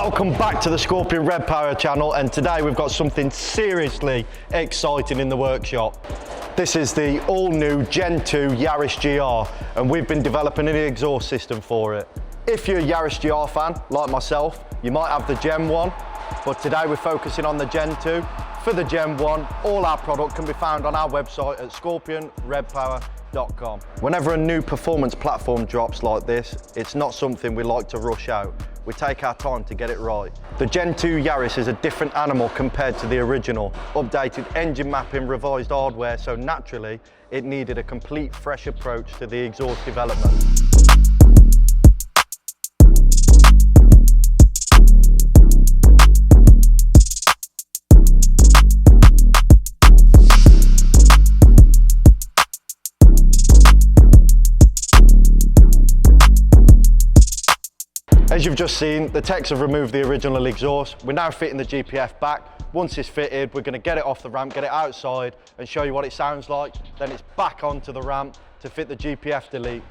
Welcome back to the Scorpion Redpower channel, and today we've got something seriously exciting in the workshop. This is the all-new Gen 2 Yaris GR, and we've been developing an exhaust system for it. If you're a Yaris GR fan, like myself, you might have the Gen 1, but today we're focusing on the Gen 2. For the Gen 1, all our product can be found on our website at scorpionredpower.com. Whenever a new performance platform drops like this, it's not something we like to rush out. We take our time to get it right. The Gen 2 Yaris is a different animal compared to the original. Updated engine mapping, revised hardware, so naturally it needed a complete fresh approach to the exhaust development. As you've just seen, the techs have removed the original exhaust. We're now fitting the GPF-back. Once it's fitted, we're going to get it off the ramp, get it outside and show you what it sounds like. Then it's back onto the ramp to fit the GPF delete.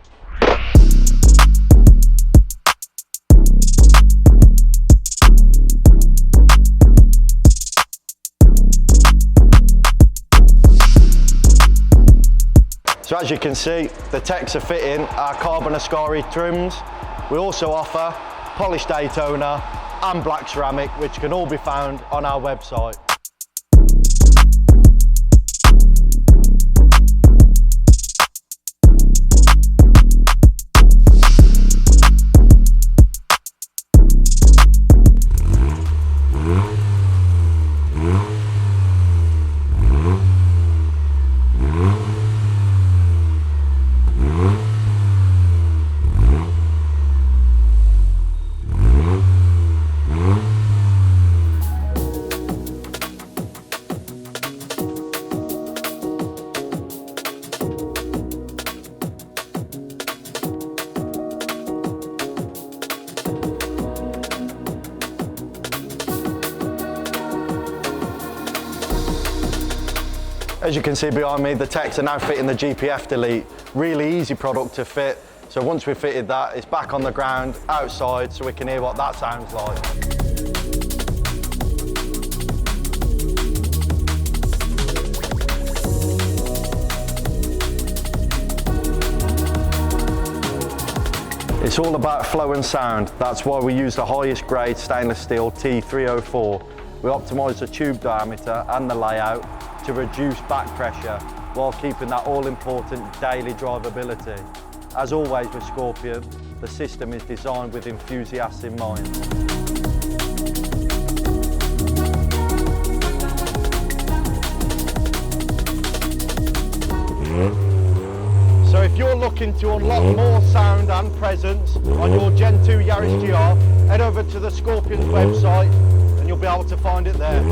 So as you can see, the techs are fitting our carbon Ascari trims. We also offer polished Daytona and black ceramic, which can all be found on our website. As you can see behind me, the techs are now fitting the GPF delete. Really easy product to fit. So once we've fitted that, it's back on the ground, outside, so we can hear what that sounds like. It's all about flow and sound. That's why we use the highest grade stainless steel T304. We optimise the tube diameter and the layout to reduce back pressure while keeping that all-important daily drivability. As always with Scorpion, the system is designed with enthusiasts in mind. So if you're looking to unlock more sound and presence on your Gen 2 Yaris GR, head over to the Scorpion's website and you'll be able to find it there.